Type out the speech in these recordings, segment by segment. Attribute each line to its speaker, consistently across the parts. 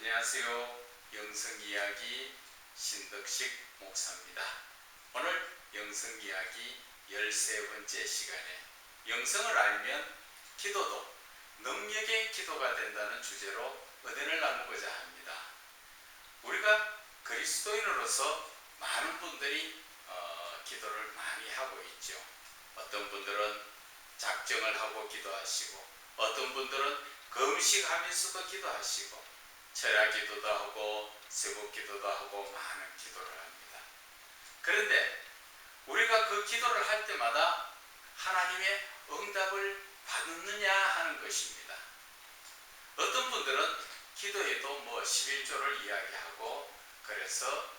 Speaker 1: 안녕하세요. 영성이야기 신덕식 목사입니다. 오늘 영성이야기 13번째 시간에 영성을 알면 기도도 능력의 기도가 된다는 주제로 은혜를 나누고자 합니다. 우리가 그리스도인으로서 많은 분들이 기도를 많이 하고 있죠. 어떤 분들은 작정을 하고 기도하시고, 어떤 분들은 금식하면서도 기도하시고, 철야 기도도 하고 새벽 기도도 하고 많은 기도를 합니다. 그런데 우리가 그 기도를 할 때마다 하나님의 응답을 받느냐 하는 것입니다. 어떤 분들은 기도에도 11조를 이야기하고, 그래서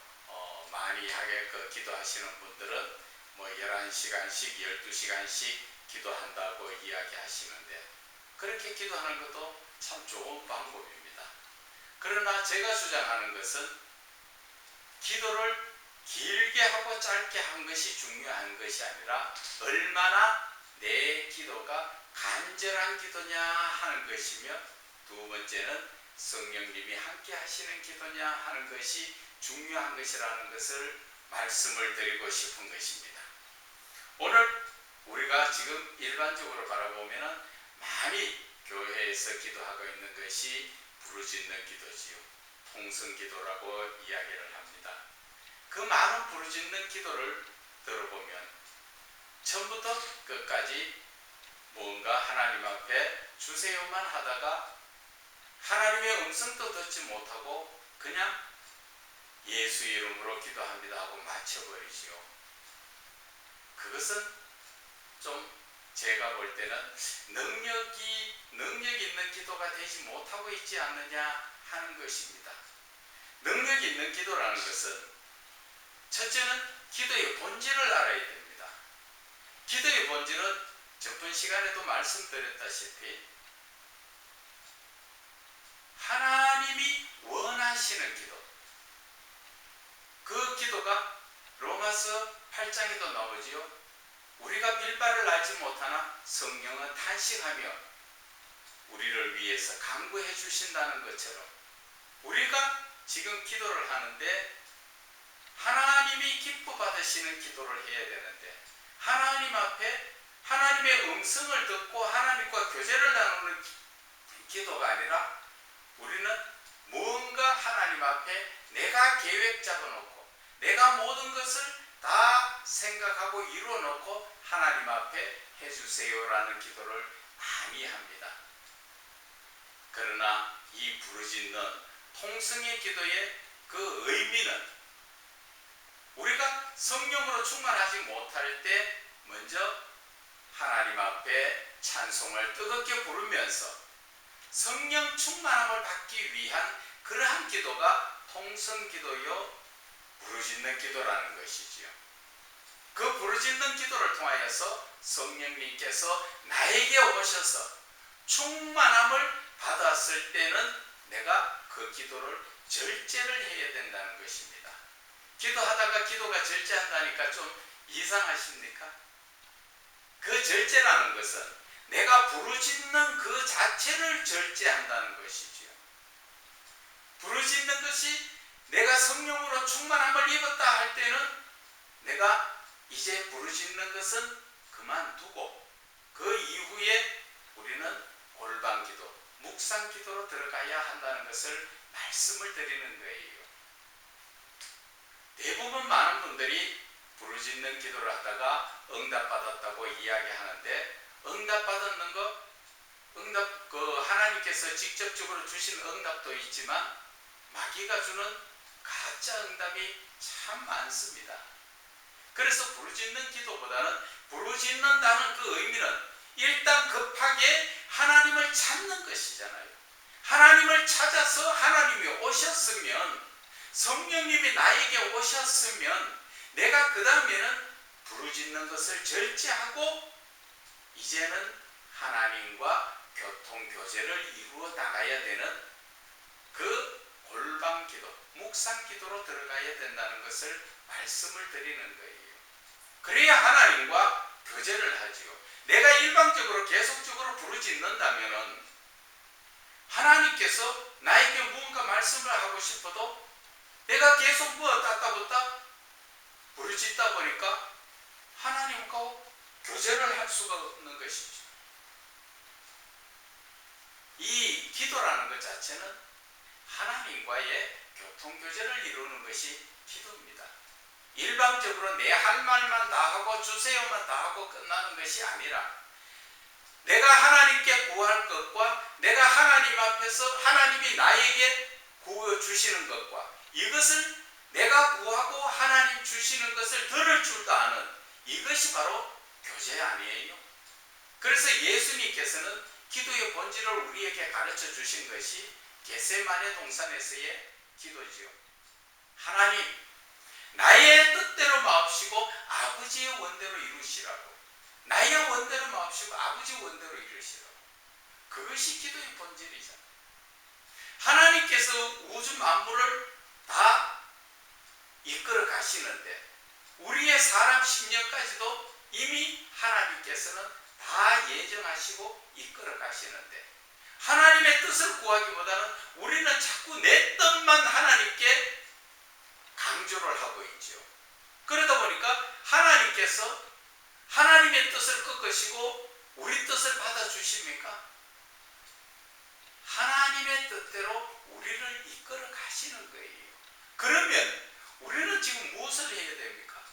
Speaker 1: 많이 하게 기도하시는 분들은 11시간씩 12시간씩 기도한다고 이야기하시는데, 그렇게 기도하는 것도 참 좋은 방법입니다. 그러나 제가 주장하는 것은 기도를 길게 하고 짧게 한 것이 중요한 것이 아니라 얼마나 내 기도가 간절한 기도냐 하는 것이며, 두 번째는 성령님이 함께 하시는 기도냐 하는 것이 중요한 것이라는 것을 말씀을 드리고 싶은 것입니다. 오늘 우리가 지금 일반적으로 바라보면 많이 교회에서 기도하고 있는 것이 부르짖는 기도지요. 통성기도라고 이야기를 합니다. 그 많은 부르짖는 기도를 들어보면 처음부터 끝까지 뭔가 하나님 앞에 주세요만 하다가 하나님의 음성도 듣지 못하고 그냥 예수 이름으로 기도합니다 하고 마쳐버리지요. 그것은 좀 제가 볼 때는 능력 있는 기도가 되지 못하고 있지 않느냐 하는 것입니다. 능력 있는 기도라는 것은 첫째는 기도의 본질을 알아야 됩니다. 기도의 본질은 저번 시간에도 말씀드렸다시피 하나님이 원하시는 기도, 그 기도가 로마서 8장에도 나오지요. 우리가 빌바를 알지 못하나 성령은 탄식하며 우리를 위해서 간구해 주신다는 것처럼, 우리가 지금 기도를 하는데 하나님이 기뻐 받으시는 기도를 해야 되는데, 하나님 앞에 하나님의 음성을 듣고 하나님과 교제를 나누는 기도가 아니라 우리는 뭔가 하나님 앞에 내가 계획 잡아놓고 내가 모든 것을 다 생각하고 이루어놓고 하나님 앞에 해주세요라는 기도를 많이 합니다. 그러나 이 부르짖는 통성의 기도의 그 의미는 우리가 성령으로 충만하지 못할 때 먼저 하나님 앞에 찬송을 뜨겁게 부르면서 성령 충만함을 받기 위한 그러한 기도가 통성기도요 부르짖는 기도라는 것이지요. 그 부르짖는 기도를 통하여서 성령님께서 나에게 오셔서 충만함을 받았을 때는 내가 그 기도를 절제를 해야 된다는 것입니다. 기도하다가 기도가 절제한다니까 좀 이상하십니까? 그 절제라는 것은 내가 부르짖는 그 자체를 절제한다는 것이지요. 부르짖는 것이 내가 성령으로 충만함을 입었다 할 때는 내가 이제 부르짖는 것은 그만두고 그 이후에 우리는 골방기도, 묵상기도로 들어가야 한다는 것을 말씀을 드리는 거예요. 대부분 많은 분들이 부르짖는 기도를 하다가 응답받았다고 이야기하는데, 응답받았는 거, 하나님께서 직접적으로 주신 응답도 있지만 마귀가 주는 가짜 응답이 참 많습니다. 그래서 부르짖는 기도보다는, 부르짖는다는 그 의미는 일단 급하게 하나님을 찾는 것이잖아요. 하나님을 찾아서 하나님이 오셨으면, 성령님이 나에게 오셨으면 내가 그 다음에는 부르짖는 것을 절제하고 이제는 하나님과 교통교제를 이루어 나가야 되는 그 골방기도, 묵상기도로 들어가야 된다는 것을 말씀을 드리는 거예요. 그래야 하나님과 교제를 하지요. 내가 일방적으로 계속적으로 부르짖는다면은 하나님께서 나에게 무언가 말씀을 하고 싶어도 내가 계속 따따붙다 부르짖다 보니까 하나님과 교제를 할 수가 없는 것이죠. 이 기도라는 것 자체는 하나님과의 교통교제를 이루는 것이 기도입니다. 일방적으로 내 할 말만 다 하고 주세요만 다 하고 끝나는 것이 아니라 내가 하나님께 구할 것과 내가 하나님 앞에서 하나님이 나에게 구워 주시는 것과 이것을 내가 구하고 하나님 주시는 것을 들을 줄도 아는 이것이 바로 교제 아니에요. 그래서 예수님께서는 기도의 본질을 우리에게 가르쳐 주신 것이 겟세마네 동산에서의 기도지요. 하나님, 나의 뜻대로 마옵시고 아버지의 원대로 이루시라고. 나의 원대로 마옵시고 아버지의 원대로 이루시라고. 그것이 기도의 본질이잖아요. 하나님께서 우주 만물을 다 이끌어 가시는데 우리의 사람 심령까지도 이미 하나님께서는 다 예정하시고 이끌어 가시는데 하나님의 뜻을 구하기보다는 우리는 자꾸 내 뜻만 하나님께 강조를 하고 있죠. 그러다 보니까 하나님께서 하나님의 뜻을 꺾으시고 우리 뜻을 받아주십니까? 하나님의 뜻대로 우리를 이끌어 가시는 거예요. 그러면 우리는 지금 무엇을 해야 됩니까?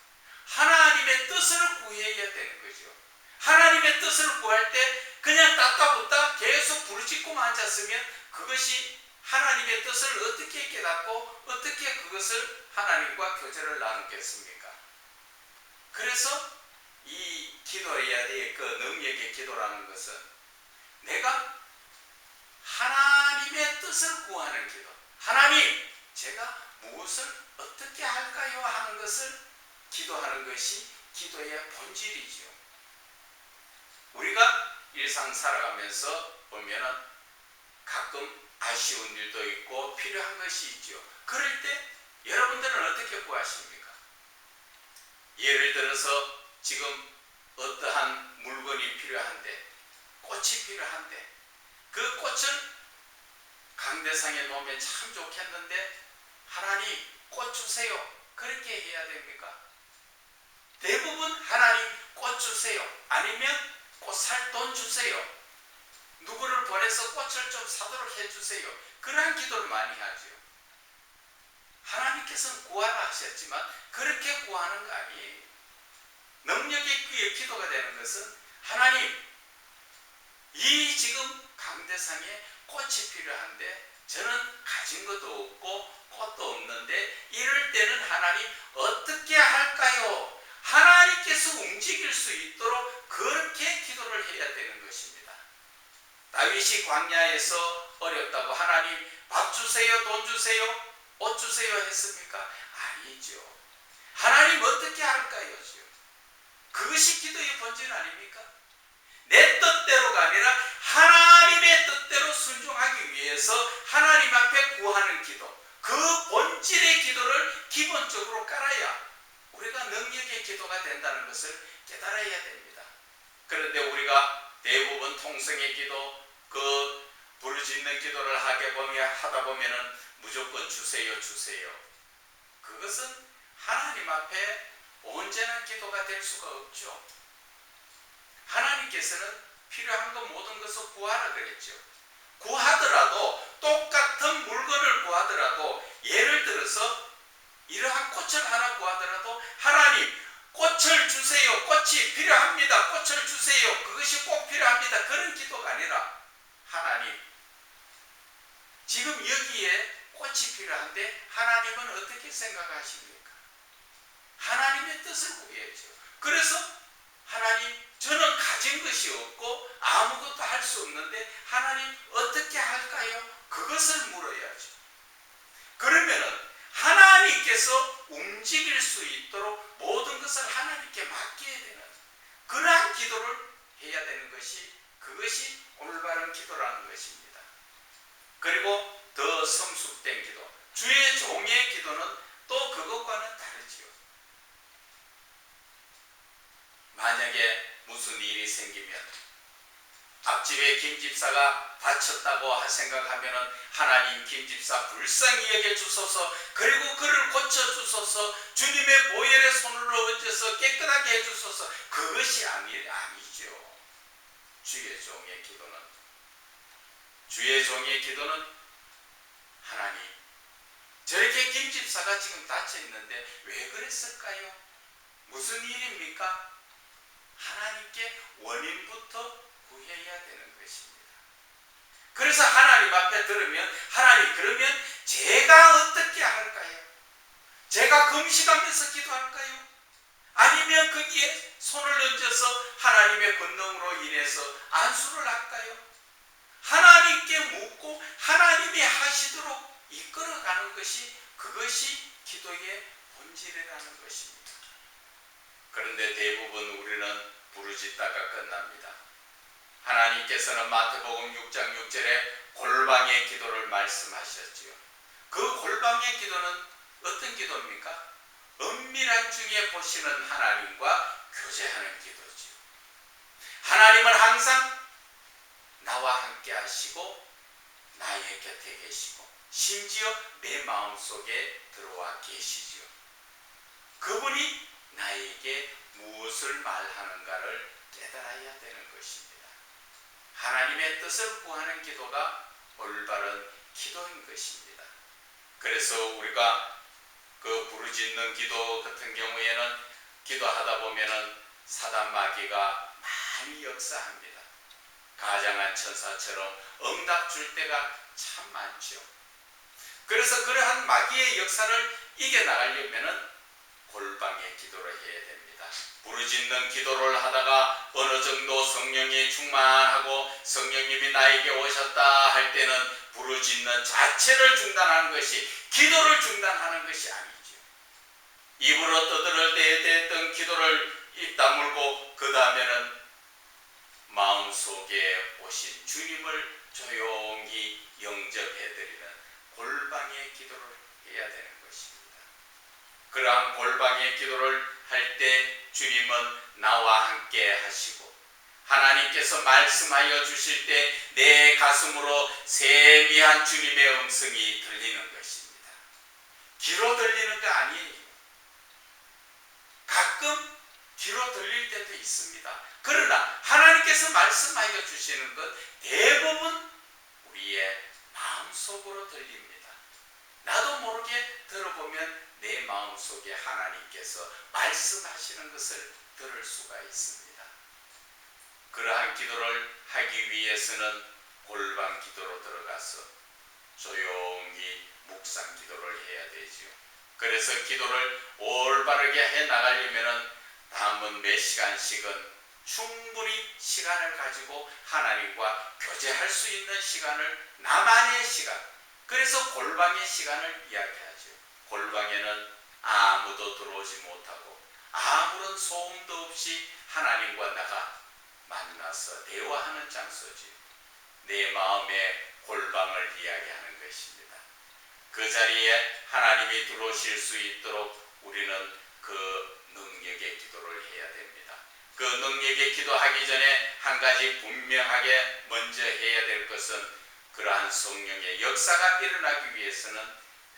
Speaker 1: 하나님의 뜻을 구해야 되는 거죠. 하나님의 뜻을 구할 때 그냥 따따붙다 계속 부르짖고만 앉았으면 그것이 하나님의 뜻을 어떻게 깨닫고 어떻게 그것을 하나님과 교제를 나누겠습니까? 그래서 이 기도해야 될 그 능력의 기도라는 것은 내가 하나님의 뜻을 구하는 기도. 하나님, 제가 무엇을 어떻게 할까요? 하는 것을 기도하는 것이 기도의 본질이죠. 우리가 일상 살아가면서 보면은 가끔 아쉬운 일도 있고 필요한 것이 있죠. 그럴 때 여러분들은 어떻게 구하십니까? 예를 들어서 지금 어떠한 물건이 필요한데 꽃이 필요한데 그 꽃을 강대상에 놓으면 참 좋겠는데 하나님 꽃 주세요. 그렇게 해야 됩니까? 대부분 하나님 꽃 주세요. 아니면 꽃 살 돈 주세요. 누구를 보내서 꽃을 좀 사도록 해주세요. 그러한 기도를 많이 하죠. 하나님께서는 구하라 하셨지만 그렇게 구하는 거 아니에요. 능력의 기도가 되는 것은 하나님, 이 지금 강대상에 꽃이 필요한데 저는 가진 것도 없고 꽃도 없는데 이럴 때는 하나님 어떻게 할까요? 하나님께서 움직일 수 있도록 그렇게 기도를 해야 되는 것입니다. 다윗이 광야에서 어렵다고 하나님 밥 주세요, 돈 주세요, 옷 주세요 했습니까? 아니죠. 하나님 어떻게 할까요? 그것이 기도의 본질 아닙니까? 내 뜻대로가 아니라 하나님의 뜻대로 순종하기 위해서 하나님 앞에 구하는 기도, 그 본질의 기도를 기본적으로 깔아야 우리가 능력의 기도가 된다는 것을 깨달아야 됩니다. 그런데 우리가 대부분 통성의 기도, 그 부르짖는 기도를 하다 보면은 무조건 주세요, 주세요. 그것은 하나님 앞에 온전한 기도가 될 수가 없죠. 하나님께서는 필요한 것 모든 것을 구하라 그랬죠. 구하더라도 똑같은 물건을 구하더라도 예를 들어서 이러한 꽃을 하나 구하더라도 하나님 꽃을 주세요. 꽃이 필요합니다. 꽃을 주세요. 그것이 꼭 필요합니다. 그런 기도가 아니라 하나님 지금 여기에 꽃이 필요한데 하나님은 어떻게 생각하십니까? 하나님의 뜻을 구해야죠. 그래서 하나님 저는 가진 것이 없고 아무것도 할 수 없는데 하나님 어떻게 할까요? 그것을 물어야죠. 그러면은 하나님께서 움직일 수 있도록 모든 것을 하나님께 맡겨야 되는 그러한 기도를 해야 되는 것이 그것이 올바른 기도라는 것입니다. 그리고 더 성숙된 기도, 주의 종의 기도는 또 그것과는 다르지요. 만약에 무슨 일이 생기면 앞집에 김집사가 다쳤다고 생각하면은 하나님 김집사 불쌍히 여겨주소서, 그리고 그를 고쳐주소서, 주님의 보혈의 손으로 얹어서 깨끗하게 해주소서, 그것이 아니죠. 주의 종의 기도는 하나님, 저렇게 김집사가 지금 다쳐있는데 왜 그랬을까요? 무슨 일입니까? 하나님께 원인부터 구해야 되는 것입니다. 그래서 하나님 앞에 들으면, 하나님, 그러면 제가 어떻게 할까요? 제가 금식하면서 기도할까요? 아니면 거기에 손을 얹어서 하나님의 권능으로 인해서 안수를 할까요? 하나님께 묻고 하나님이 하시도록 이끌어가는 것이, 그것이 기도의 본질이라는 것입니다. 그런데 대부분 우리는 부르짖다가 끝납니다. 하나님께서는 마태복음 6장 6절에 골방의 기도를 말씀하셨지요. 그 골방의 기도는 어떤 기도입니까? 은밀한 중에 보시는 하나님과 교제하는 기도지요. 하나님은 항상 나와 함께 하시고 나의 곁에 계시고 심지어 내 마음속에 들어와 계시지요. 그분이 나에게 무엇을 말하는가를 깨달아야 되는 것입니다. 하나님의 뜻을 구하는 기도가 올바른 기도인 것입니다. 그래서 우리가 그 부르짖는 기도 같은 경우에는 기도하다 보면은 사단 마귀가 많이 역사합니다. 가장한 천사처럼 응답 줄 때가 참 많죠. 그래서 그러한 마귀의 역사를 이겨나가려면은 골방의 기도를 해야 됩니다. 부르짖는 기도를 하다가 어느 정도 성령이 충만하고 성령님이 나에게 오셨다 할 때는 부르짖는 자체를 중단하는 것이, 기도를 중단하는 것이 아니죠. 입으로 떠들을 때에 했던 기도를 입 다물고 그 다음에는 마음속에 오신 주님을 조용히 영접해드리는 골방의 기도를 해야 되는 것입니다. 그러한 골방의 기도를 할 때 주님은 나와 함께 하시고 하나님께서 말씀하여 주실 때 내 가슴으로 세미한 주님의 음성이 들리는 것입니다. 귀로 들리는 거 아니에요. 가끔 귀로 들릴 때도 있습니다. 그러나 하나님께서 말씀하여 주시는 것 대부분 우리의 마음속으로 들립니다. 나도 모르게 들어보면 내 마음속에 하나님께서 말씀하시는 것을 들을 수가 있습니다. 그러한 기도를 하기 위해서는 골방 기도로 들어가서 조용히 묵상 기도를 해야 되지요. 그래서 기도를 올바르게 해 나가려면 다음은 몇 시간씩은 충분히 시간을 가지고 하나님과 교제할 수 있는 시간을, 나만의 시간, 그래서 골방의 시간을 이야기하죠. 골방에는 아무도 들어오지 못하고 아무런 소음도 없이 하나님과 나가 만나서 대화하는 장소지. 내 마음의 골방을 이야기하는 것입니다. 그 자리에 하나님이 들어오실 수 있도록 우리는 그 능력의 기도를 해야 됩니다. 그 능력의 기도하기 전에 한 가지 분명하게 먼저 해야 될 것은, 그러한 성령의 역사가 일어나기 위해서는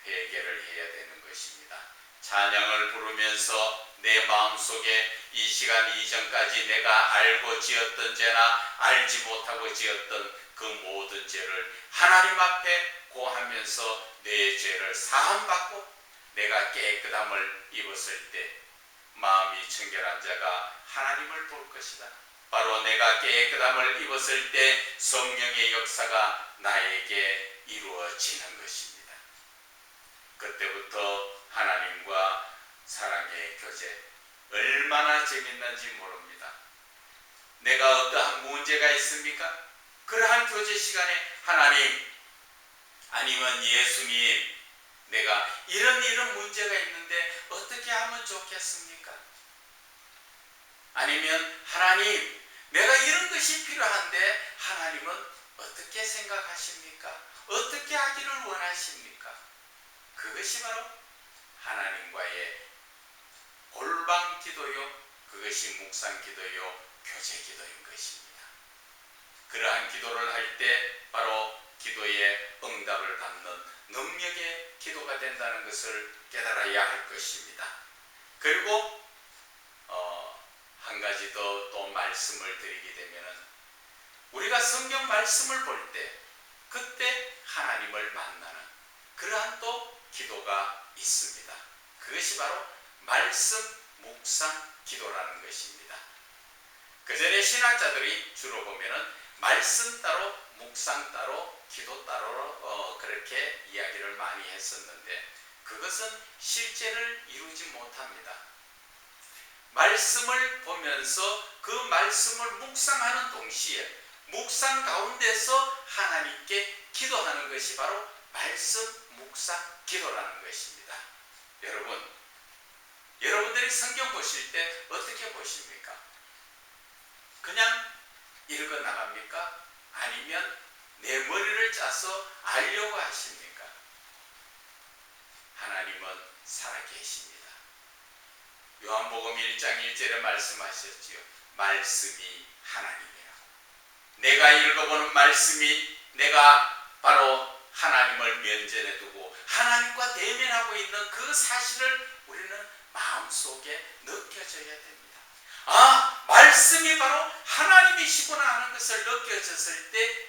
Speaker 1: 회개를 해야 되는 것입니다. 찬양을 부르면서 내 마음속에 이 시간 이전까지 내가 알고 지었던 죄나 알지 못하고 지었던 그 모든 죄를 하나님 앞에 고하면서 내 죄를 사함받고 내가 깨끗함을 입었을 때 마음이 청결한 자가 하나님을 볼 것이다. 바로 내가 깨끗함을 입었을 때 성령의 역사가 나에게 이루어지는 것입니다. 그때부터 하나님과 사랑의 교제, 얼마나 재밌는지 모릅니다. 내가 어떠한 문제가 있습니까? 그러한 교제 시간에 하나님, 아니면 예수님, 내가 이런 문제가 있는데 어떻게 하면 좋겠습니까? 아니면 하나님, 내가 이런 것이 필요한데 하나님은 어떻게 생각하십니까? 어떻게 하기를 원하십니까? 그것이 바로 하나님과의 골방 기도요, 그것이 묵상 기도요, 교제 기도인 것입니다. 그러한 기도를 할 때 바로 기도의 응답을 받는 능력의 기도가 된다는 것을 깨달아야 할 것입니다. 그리고 한 가지 더 말씀을 드리게 되면은 우리가 성경 말씀을 볼 때 그때 하나님을 만나는 그러한 또 기도가 있습니다. 그것이 바로 말씀 묵상 기도라는 것입니다. 그전에 신학자들이 주로 보면은 말씀 따로 묵상 따로 기도 따로 그렇게 이야기를 많이 했었는데 그것은 실제를 이루지 못합니다. 말씀을 보면서 그 말씀을 묵상하는 동시에 묵상 가운데서 하나님께 기도하는 것이 바로 말씀 묵상 기도라는 것입니다. 여러분들이 성경 보실 때 어떻게 보십니까? 그냥 읽어 나갑니까? 아니면 내 머리를 짜서 알려고 하십니까? 하나님은 살아계십니다. 요한복음 1장 1절에 말씀하셨지요. 말씀이 하나님이라고. 내가 읽어보는 말씀이 내가 바로 하나님을 면전에 두고 하나님과 대면하고 있는 그 사실을 우리는 마음속에 느껴져야 됩니다. 아, 말씀이 바로 하나님이시구나 하는 것을 느껴졌을 때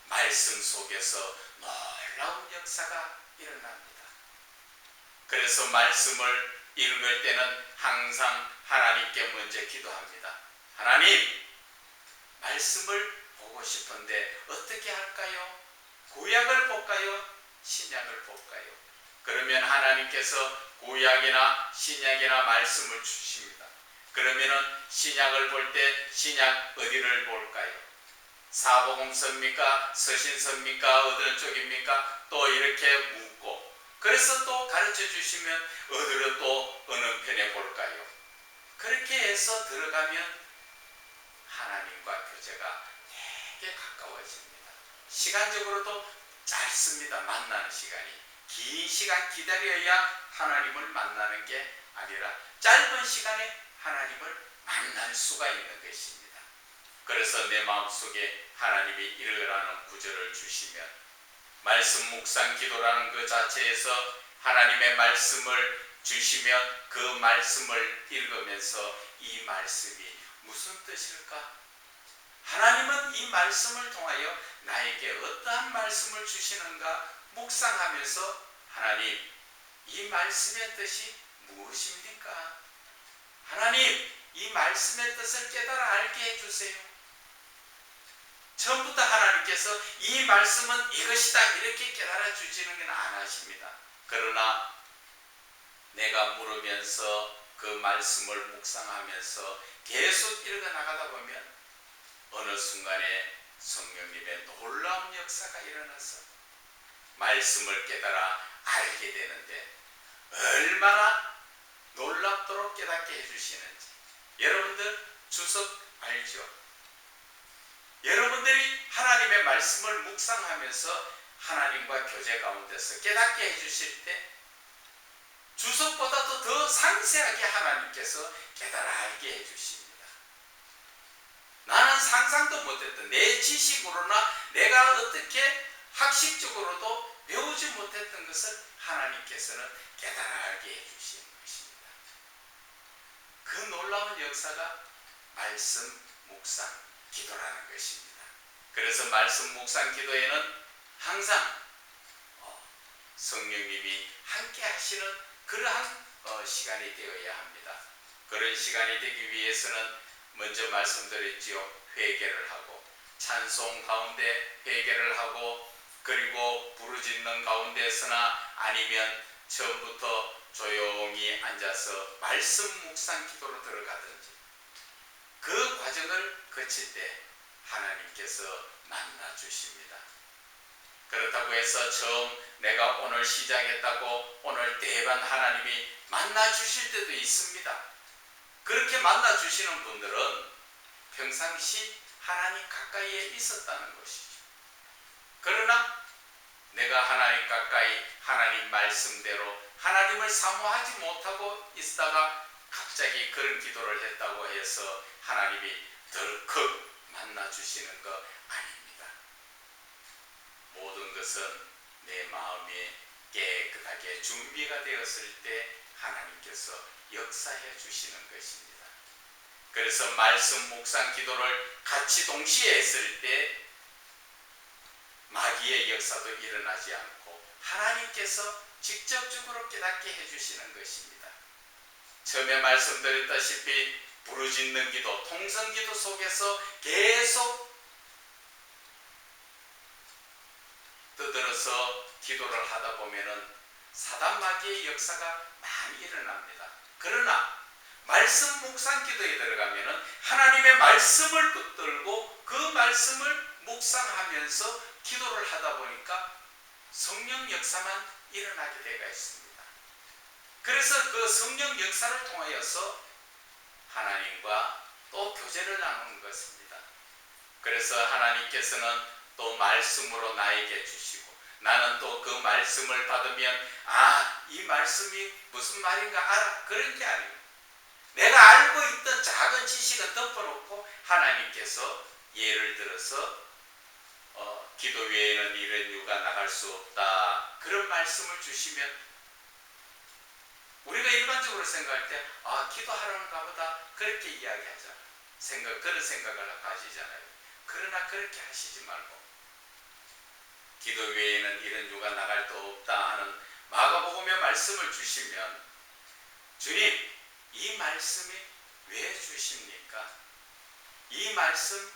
Speaker 1: 말씀 속에서 놀라운 역사가 일어납니다. 그래서 말씀을 읽을 때는 항상 하나님께 먼저 기도합니다. 하나님, 말씀을 보고 싶은데 어떻게 할까요? 구약을 볼까요? 신약을 볼까요? 그러면 하나님께서 구약이나 신약이나 말씀을 주십니다. 그러면은 신약을 볼 때 신약 어디를 볼까요? 사복음서입니까? 서신서입니까? 어느 쪽입니까? 또 이렇게 묻고 그래서 또 가르쳐 주시면 어디를 또 어느 편에 볼까요? 그렇게 해서 들어가면 하나님과 교제가 되게 가까워집니다. 시간적으로도 짧습니다. 만나는 시간이. 긴 시간 기다려야 하나님을 만나는 게 아니라 짧은 시간에 하나님을 만날 수가 있는 것입니다. 그래서 내 마음속에 하나님이 이르라는 구절을 주시면 말씀 묵상 기도라는 그 자체에서 하나님의 말씀을 주시면 그 말씀을 읽으면서 이 말씀이 무슨 뜻일까? 하나님은 이 말씀을 통하여 나에게 어떠한 말씀을 주시는가 묵상하면서 하나님, 이 말씀의 뜻이 무엇입니까? 하나님, 이 말씀의 뜻을 깨달아 알게 해주세요. 처음부터 하나님께서 이 말씀은 이것이다 이렇게 깨달아 주시는 건 안 하십니다. 그러나 내가 물으면서 그 말씀을 묵상하면서 계속 읽어 나가다 보면 어느 순간에 성령님의 놀라운 역사가 일어나서 말씀을 깨달아 알게 되는데 얼마나 놀랍도록 깨닫게 해주시는지. 여러분들 주석 알죠? 여러분들이 하나님의 말씀을 묵상하면서 하나님과 교제 가운데서 깨닫게 해주실 때 주석보다도 더 상세하게 하나님께서 깨달아 알게 해주십니다. 나는 상상도 못했던 내 지식으로나 내가 어떻게 학식적으로도 배우지 못했던 것을 하나님께서는 깨달아 알게 해주시는 것입니다. 그 놀라운 역사가 말씀 묵상 기도라는 것입니다. 그래서 말씀 묵상 기도에는 항상 성령님이 함께 하시는 그러한 시간이 되어야 합니다. 그런 시간이 되기 위해서는 먼저 말씀드렸지요. 회개를 하고 찬송 가운데 회개를 하고 그리고 부르짖는 가운데서나 아니면 처음부터 조용히 앉아서 말씀 묵상 기도로 들어가든지 그 과정을 거칠 때 하나님께서 만나 주십니다. 그렇다고 해서 처음 내가 오늘 시작했다고 오늘 대반 하나님이 만나 주실 때도 있습니다. 그렇게 만나 주시는 분들은 평상시 하나님 가까이에 있었다는 것이죠. 그러나 내가 하나님 가까이 하나님 말씀대로 하나님을 사모하지 못하고 있다가 갑자기 그런 기도를 했다고 해서 하나님이 덜컥 만나주시는 거 아닙니다. 모든 것은 내 마음이 깨끗하게 준비가 되었을 때 하나님께서 역사해 주시는 것입니다. 그래서 말씀 묵상 기도를 같이 동시에 했을 때 마귀의 역사도 일어나지 않고 하나님께서 직접적으로 깨닫게 해주시는 것입니다. 처음에 말씀드렸다시피 부르짖는 기도, 통성기도 속에서 계속 떠들어서 기도를 하다 보면은 사단 마귀의 역사가 많이 일어납니다. 그러나 말씀 묵상 기도에 들어가면은 하나님의 말씀을 붙들고 그 말씀을 묵상하면서 기도를 하다 보니까 성령 역사만 일어나게 되어 있습니다. 그래서 그 성령 역사를 통하여서 하나님과 또 교제를 나누는 것입니다. 그래서 하나님께서는 또 말씀으로 나에게 주시고 나는 또 그 말씀을 받으면 이 말씀이 무슨 말인가 알아. 그런 게 아니고 내가 알고 있던 작은 지식은 덮어놓고 하나님께서 예를 들어서 기도 외에는 이런 이유가 나갈 수 없다. 그런 말씀을 주시면 우리가 일반적으로 생각할 때 기도하라는가 보다 그렇게 이야기하잖아요. 그런 생각을 가지잖아요. 그러나 그렇게 하시지 말고 기도 외에는 이런 이유가 나갈 수 없다 하는 마가복음의 말씀을 주시면 주님 이 말씀이 왜 주십니까? 이 말씀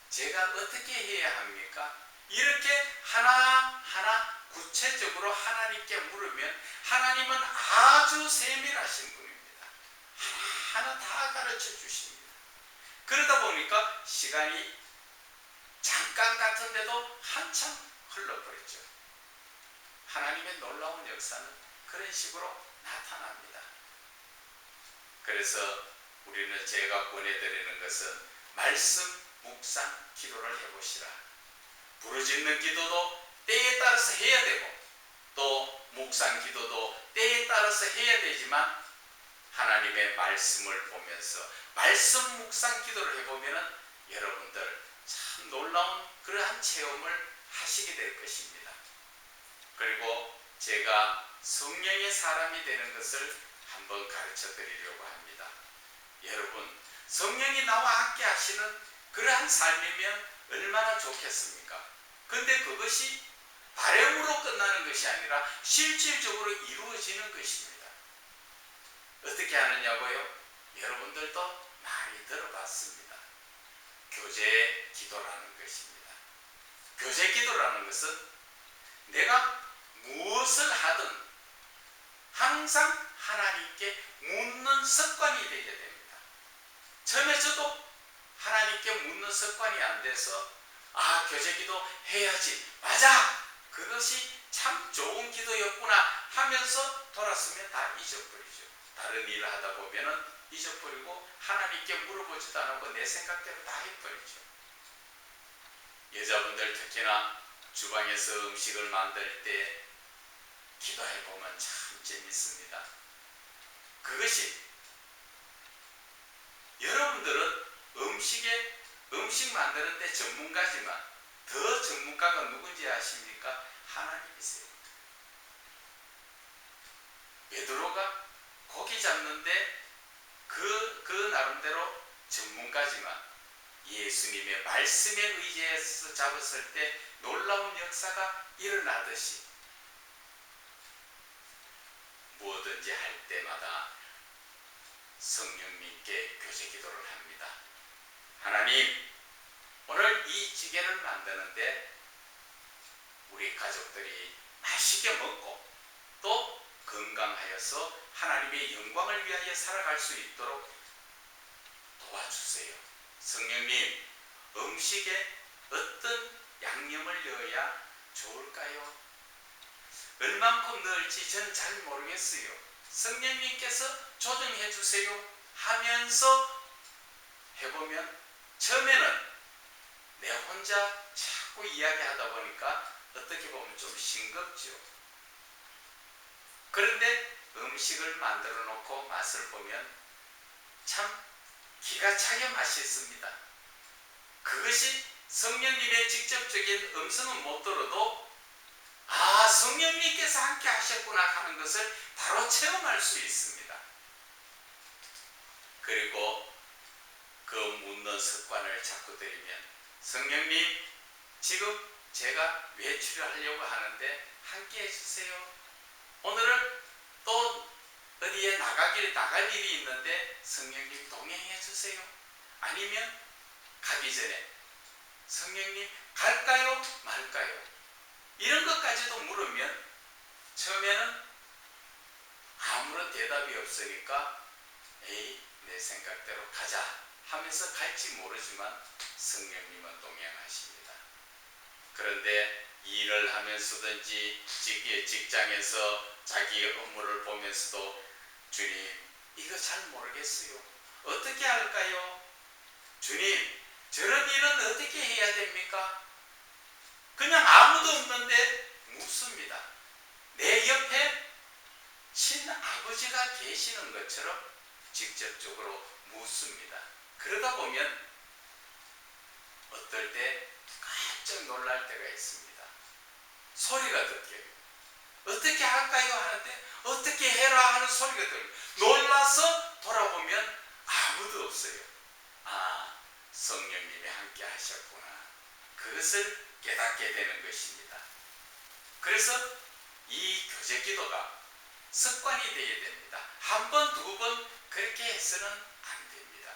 Speaker 1: 제가 어떻게 해야 합니까? 이렇게 하나하나 구체적으로 하나님께 물으면 하나님은 아주 세밀하신 분입니다. 하나하나 다 가르쳐 주십니다. 그러다 보니까 시간이 잠깐 같은데도 한참 흘러버렸죠. 하나님의 놀라운 역사는 그런 식으로 나타납니다. 그래서 우리는 제가 권해드리는 것은 말씀 묵상 기도를 해보시라. 부르짖는 기도도 때에 따라서 해야 되고 또 묵상 기도도 때에 따라서 해야 되지만 하나님의 말씀을 보면서 말씀 묵상 기도를 해보면 여러분들 참 놀라운 그러한 체험을 하시게 될 것입니다. 그리고 제가 성령의 사람이 되는 것을 한번 가르쳐 드리려고 합니다. 여러분 성령이 나와 함께 하시는 그러한 삶이면 얼마나 좋겠습니까? 근데 그것이 바램으로 끝나는 것이 아니라 실질적으로 이루어지는 것입니다. 어떻게 하느냐고요? 여러분들도 많이 들어봤습니다. 교제 기도라는 것입니다. 교제 기도라는 것은 내가 무엇을 하든 항상 하나님께 묻는 습관이 되게 됩니다. 처음에 저도 하나님께 묻는 습관이 안 돼서 교제 기도 해야지. 맞아. 그것이 참 좋은 기도였구나 하면서 돌았으면 다 잊어버리죠. 다른 일을 하다 보면은 잊어버리고 하나님께 물어보지도 않고 내 생각대로 다 해버리죠. 여자분들 특히나 주방에서 음식을 만들 때 기도해보면 참 재밌습니다. 그것이 여러분들은 음식 만드는데 전문가지만 더 전문가가 누군지 아십니까? 하나님이세요. 베드로가 고기 잡는데 그 나름대로 전문가지만 예수님의 말씀에 의지해서 잡았을 때 놀라운 역사가 일어나듯이 무엇든지 할 때마다 성령님께 교제 기도를 합니다. 하나님, 오늘 이 찌개를 만드는데 우리 가족들이 맛있게 먹고 또 건강하여서 하나님의 영광을 위하여 살아갈 수 있도록 도와주세요. 성령님, 음식에 어떤 양념을 넣어야 좋을까요? 얼만큼 넣을지 저는 잘 모르겠어요. 성령님께서 조정해 주세요 하면서 해보면 처음에는 내 혼자 자꾸 이야기하다 보니까 어떻게 보면 좀 싱겁죠. 그런데 음식을 만들어 놓고 맛을 보면 참 기가 차게 맛있습니다. 그것이 성령님의 직접적인 음성은 못 들어도 성령님께서 함께 하셨구나 하는 것을 바로 체험할 수 있습니다. 그리고 그 묻는 습관을 자꾸 들이면 성령님 지금 제가 외출을 하려고 하는데 함께 해주세요. 오늘은 또 어디에 나갈 일이 있는데 성령님 동행해 주세요. 아니면 가기 전에 성령님 갈까요 말까요? 이런 것까지도 물으면 처음에는 아무런 대답이 없으니까 내 생각대로 가자 하면서 갈지 모르지만 성령님은 동행하십니다. 그런데 일을 하면서든지 직장에서 자기 업무를 보면서도 주님 이거 잘 모르겠어요. 어떻게 할까요? 주님 저런 일은 어떻게 해야 됩니까? 그냥 아무도 없는데 묻습니다. 내 옆에 친아버지가 계시는 것처럼 직접적으로 묻습니다. 그러다 보면 어떨 때 깜짝 놀랄 때가 있습니다. 소리가 들려요. 어떻게 할까요? 하는데 어떻게 해라 하는 소리가 들려요. 놀라서 돌아보면 아무도 없어요. 성령님이 함께 하셨구나. 그것을 깨닫게 되는 것입니다. 그래서 이 교제 기도가 습관이 되어야 됩니다. 한 번, 두 번 그렇게 해서는 안 됩니다.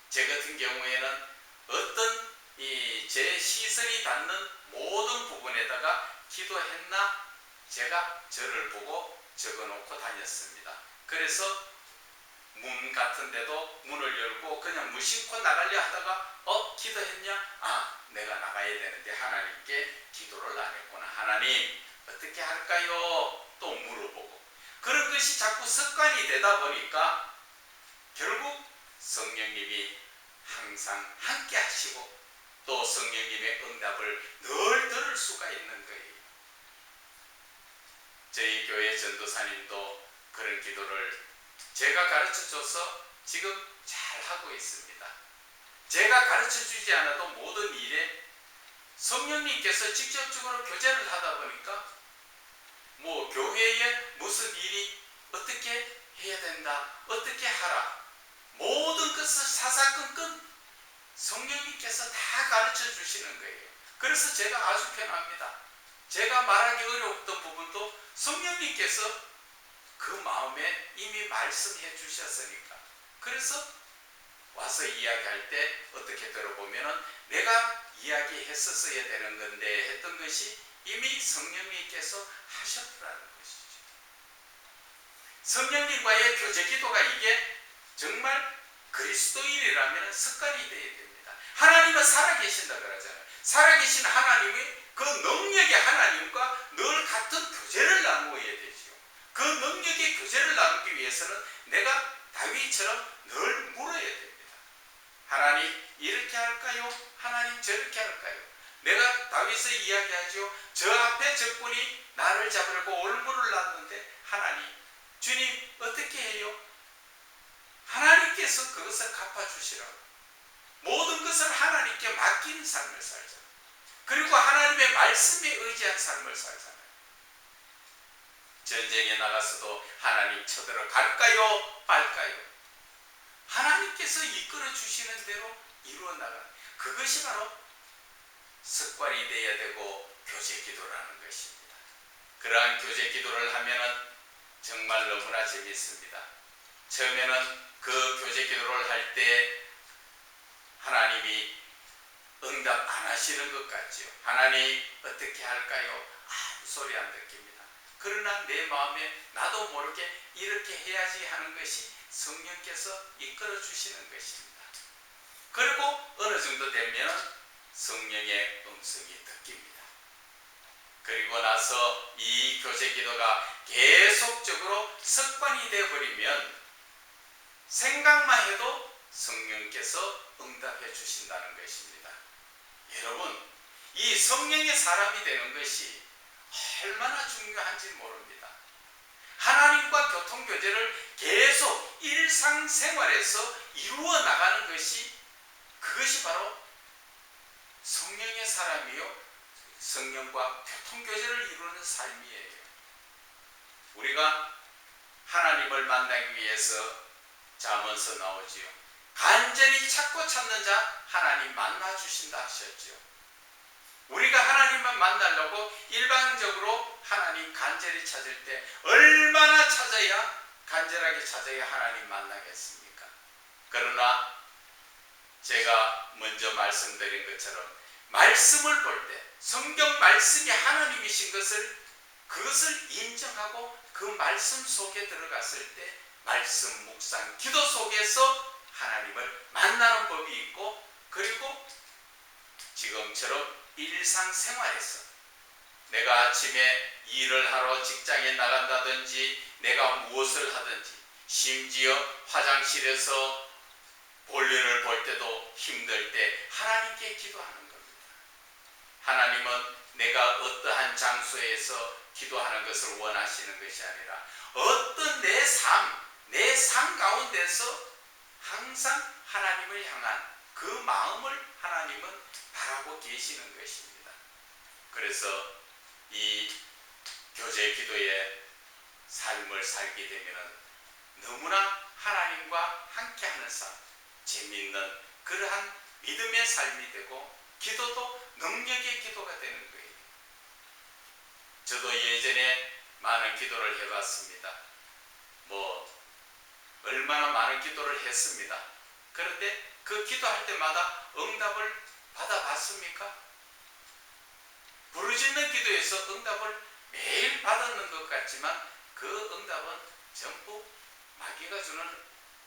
Speaker 1: 제 같은 경우에는 어떤 제 시선이 닿는 모든 부분에다가 기도했나 제가 저를 보고 적어놓고 다녔습니다. 그래서 문 같은 데도 문을 열고 그냥 무심코 나가려 하다가 기도했냐? 내가 나가야 되는데 하나님께 기도를 안 했구나. 하나님 어떻게 할까요? 또 물어보고 그런 것이 자꾸 습관이 되다 보니까 결국 성령님이 항상 함께 하시고 또 성령님의 응답을 늘 들을 수가 있는 거예요. 저희 교회 전도사님도 그런 기도를 제가 가르쳐줘서 지금 잘 하고 있습니다. 제가 가르쳐주지 않아도 모든 일에 성령님께서 직접적으로 교제를 하다 보니까 교회에 무슨 일이 어떻게 해야 된다, 어떻게 하라, 모든 것을 사사건건 성령님께서 다 가르쳐 주시는 거예요. 그래서 제가 아주 편합니다. 제가 말하기 어려웠던 부분도 성령님께서 그 마음에 이미 말씀해 주셨으니까. 그래서 와서 이야기할 때 어떻게 들어보면은 내가 이야기했었어야 되는 건데 했던 것이 이미 성령님께서 하셨다는 것이죠. 성령님과의 교제 기도가 이게 정말 그리스도인이라면 습관이 되어야 됩니다. 하나님은 살아계신다 그러잖아요. 살아계신 하나님의 그 능력의 하나님과 늘 같은 교제를 나누어야 되죠. 그 능력의 교제를 나누기 위해서는 내가 다윗처럼 늘 물어야 됩니다. 하나님 이렇게 할까요? 하나님 저렇게 할까요? 내가 다윗을 이야기하죠. 저 앞에 적군이 나를 잡으려고 올무를 놨는데 하나님 주님 어떻게 해요? 하나님께서 그것을 갚아주시라고. 모든 것을 하나님께 맡긴 삶을 살자. 그리고 하나님의 말씀에 의지한 삶을 살잖아요. 전쟁에 나가서도 하나님 쳐들어 갈까요? 말까요? 하나님께서 이끌어 주시는 대로 이루어 나가는 그것이 바로 습관이 되어야 되고 교제 기도라는 것입니다. 그러한 교제 기도를 하면은 정말 너무나 재미있습니다. 처음에는 그 교제 기도를 할 때 하나님이 응답 안 하시는 것 같지요. 하나님 어떻게 할까요? 아무 소리 안 듣깁니다. 그러나 내 마음에 나도 모르게 이렇게 해야지 하는 것이 성령께서 이끌어 주시는 것입니다. 그리고 어느 정도 되면 성령의 음성이 듣깁니다. 그리고 나서 이 교제 기도가 계속적으로 습관이 되어버리면 생각만 해도 성령께서 응답해 주신다는 것입니다. 여러분, 이 성령의 사람이 되는 것이 얼마나 중요한지 모릅니다. 하나님과 교통교제를 계속 일상생활에서 이루어 나가는 것이 그것이 바로 성령의 사람이요, 성령과 교통교제를 이루는 삶이에요. 우리가 하나님을 만나기 위해서 잠언서 나오지요. 간절히 찾고 찾는 자 하나님 만나 주신다 하셨죠. 우리가 하나님만 만나려고 일방적으로 하나님 간절히 찾을 때 얼마나 찾아야, 간절하게 찾아야 하나님 만나겠습니까? 그러나 제가 먼저 말씀드린 것처럼 말씀을 볼 때 성경 말씀이 하나님이신 것을, 그것을 인정하고 그 말씀 속에 들어갔을 때 말씀 묵상 기도 속에서 하나님을 만나는 법이 있고, 그리고 지금처럼 일상생활에서 내가 아침에 일을 하러 직장에 나간다든지 내가 무엇을 하든지, 심지어 화장실에서 볼일을 볼 때도 힘들 때 하나님께 기도하는 겁니다. 하나님은 내가 어떠한 장소에서 기도하는 것을 원하시는 것이 아니라 어떤 내 삶 가운데서 항상 하나님을 향한 그 마음을 하나님은 바라고 계시는 것입니다. 그래서 이 교제 기도의 삶을 살게 되면 너무나 하나님과 함께하는 삶, 재미있는 그러한 믿음의 삶이 되고, 기도도 능력의 기도가 되는 거예요. 저도 예전에 많은 기도를 해봤습니다. 얼마나 많은 기도를 했습니다. 그런데 그 기도할 때마다 응답을 받아봤습니까? 부르짖는 기도에서 응답을 매일 받았는 것 같지만 그 응답은 전부 마귀가 주는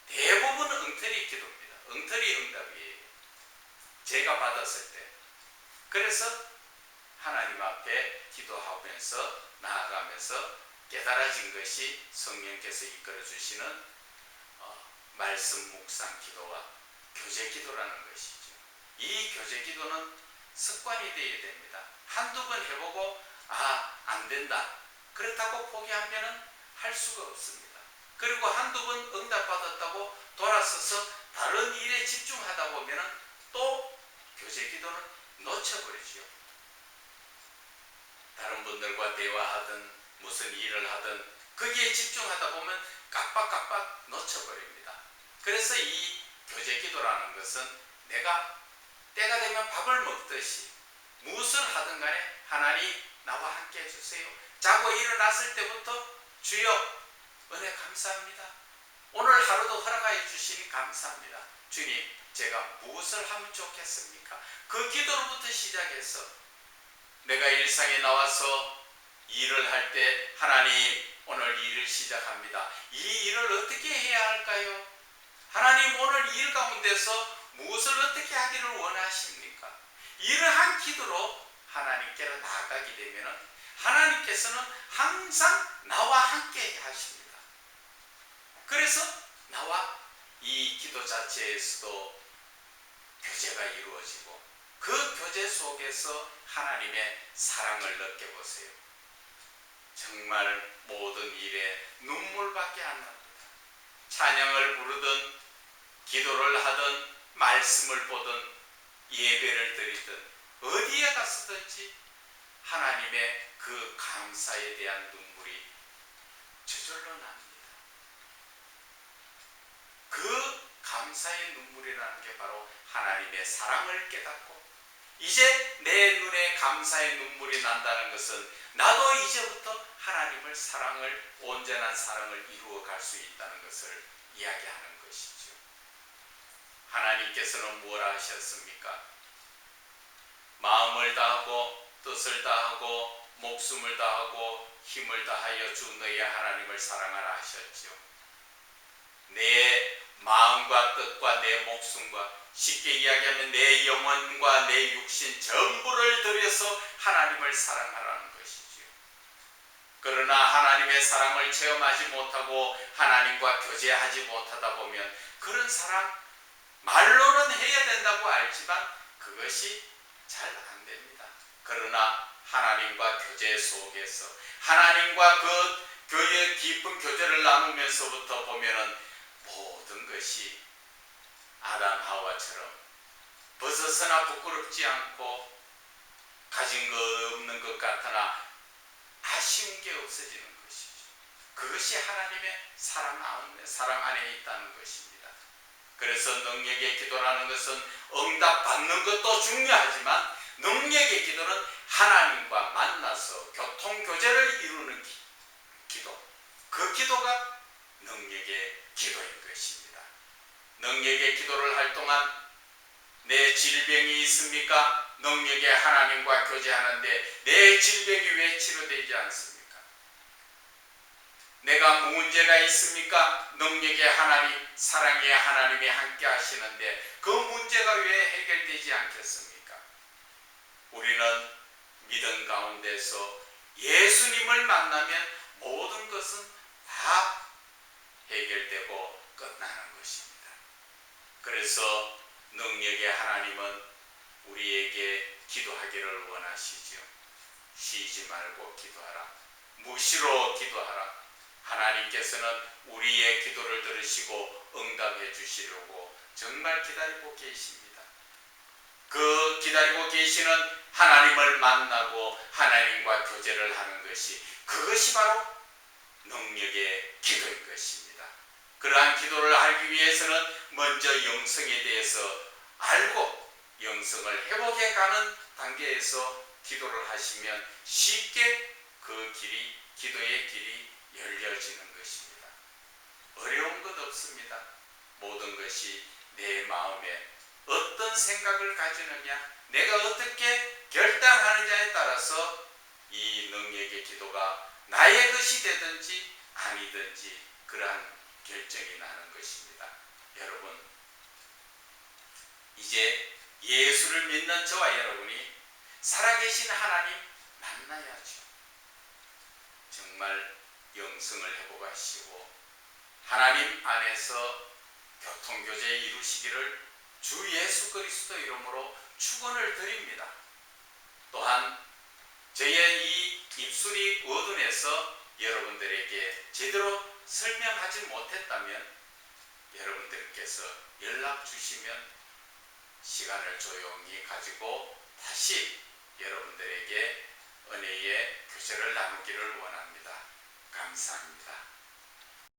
Speaker 1: 대부분 엉터리 기도입니다. 엉터리 응답이에요. 제가 받았을 때. 그래서 하나님 앞에 기도하면서 나아가면서 깨달아진 것이 성령께서 이끌어 주시는 말씀 묵상 기도와 교제 기도라는 것이죠. 이 교제 기도는 습관이 되어야 됩니다. 한두 번 해보고 안 된다, 그렇다고 포기하면 할 수가 없습니다. 그리고 한두 번 응답받았다고 돌아서서 다른 일에 집중하다 보면 또 교제 기도는 놓쳐버리죠. 다른 분들과 대화하든 무슨 일을 하든 거기에 집중하다 보면 깜빡깜빡 놓쳐버립니다. 그래서 이 교제 기도라는 것은 내가 때가 되면 밥을 먹듯이 무엇을 하든 간에 하나님 나와 함께 해주세요. 자고 일어났을 때부터 주여 은혜 감사합니다. 오늘 하루도 허락하여 주시니 감사합니다. 주님, 제가 무엇을 하면 좋겠습니까? 그 기도로부터 시작해서 내가 일상에 나와서 일을 할 때 하나님 오늘 일을 시작합니다. 이 일을 어떻게 해야 할까요? 하나님 오늘 일 가운데서 무엇을 어떻게 하기를 원하십니까? 이러한 기도로 하나님께로 나아가게 되면 하나님께서는 항상 나와 함께 하십니다. 그래서 나와 이 기도 자체에서도 교제가 이루어지고 그 교제 속에서 하나님의 사랑을 느껴보세요. 정말 모든 일에 눈물밖에 안 납니다. 찬양을 부르든 기도를 하든 말씀을 보든 예배를 드리든 어디에 갔든지 하나님의 그 감사에 대한 눈물이 저절로 납니다. 그 감사의 눈물이라는 게 바로 하나님의 사랑을 깨닫고 이제 내 눈에 감사의 눈물이 난다는 것은 나도 이제부터 하나님을 사랑을, 온전한 사랑을 이루어 갈 수 있다는 것을 이야기하는 것이죠. 하나님께서는 무엇 하셨습니까? 마음을 다하고 뜻을 다하고 목숨을 다하고 힘을 다하여 주 너의 하나님을 사랑하라 하셨죠. 내 마음과 뜻과 내 목숨과 쉽게 이야기하면 내 영혼과 내 육신 전부를 들여서 하나님을 사랑하라는 것이지요. 그러나 하나님의 사랑을 체험하지 못하고 하나님과 교제하지 못하다 보면 그런 사랑 말로는 해야 된다고 알지만 그것이 잘 안 됩니다. 그러나 하나님과 교제 속에서 하나님과 그 교회 깊은 교제를 나누면서부터 보면은 모든 것이 아담 하와처럼 벗어서나 부끄럽지 않고 가진 거 없는 것 같으나 아쉬운 게 없어지는 것이죠. 그것이 하나님의 사랑 안에 있다는 것입니다. 그래서 능력의 기도라는 것은 응답받는 것도 중요하지만 능력의 기도는 하나님과 만나서 교통교제를 이루는 기도, 그 기도가 능력의 기도인 것입니다. 능력의 기도를 할 동안 내 질병이 있습니까? 능력의 하나님과 교제하는데 내 질병이 왜 치료되지 않습니까? 내가 문제가 있습니까? 능력의 하나님, 사랑의 하나님이 함께 하시는데 그 문제가 왜 해결되지 않겠습니까? 우리는 믿음 가운데서 예수님을 만나면 모든 것은 다 해결되고 끝나는 것입니다. 그래서 능력의 하나님은 우리에게 기도하기를 원하시죠. 쉬지 말고 기도하라. 무시로 기도하라. 하나님께서는 우리의 기도를 들으시고 응답해 주시려고 정말 기다리고 계십니다. 그 기다리고 계시는 하나님을 만나고 하나님과 교제를 하는 것이, 그것이 바로 능력의 기도인 것입니다. 그러한 기도를 하기 위해서는 먼저 영성에 대해서 알고 영성을 회복해 가는 단계에서 기도를 하시면 쉽게 그 길이, 기도의 길이 열려지는 것입니다. 어려운 것 없습니다. 모든 것이 내 마음에 어떤 생각을 가지느냐, 내가 어떻게 결단하느냐에 따라서 이 능력의 기도가 나의 것이 되든지 아니든지 그러한 결정이 나는 것입니다. 여러분, 이제 예수를 믿는 저와 여러분이 살아계신 하나님 만나야죠. 정말 영성을 회복하시고 하나님 안에서 교통교제 이루시기를 주 예수 그리스도 이름으로 축원을 드립니다. 또한 저의 이 입술이 어둔해서 여러분들에게 제대로 설명하지 못했다면 여러분들께서 연락 주시면 시간을 조용히 가지고 다시 여러분들에게 은혜의 교제를 나누기를 원합니다. 감사합니다.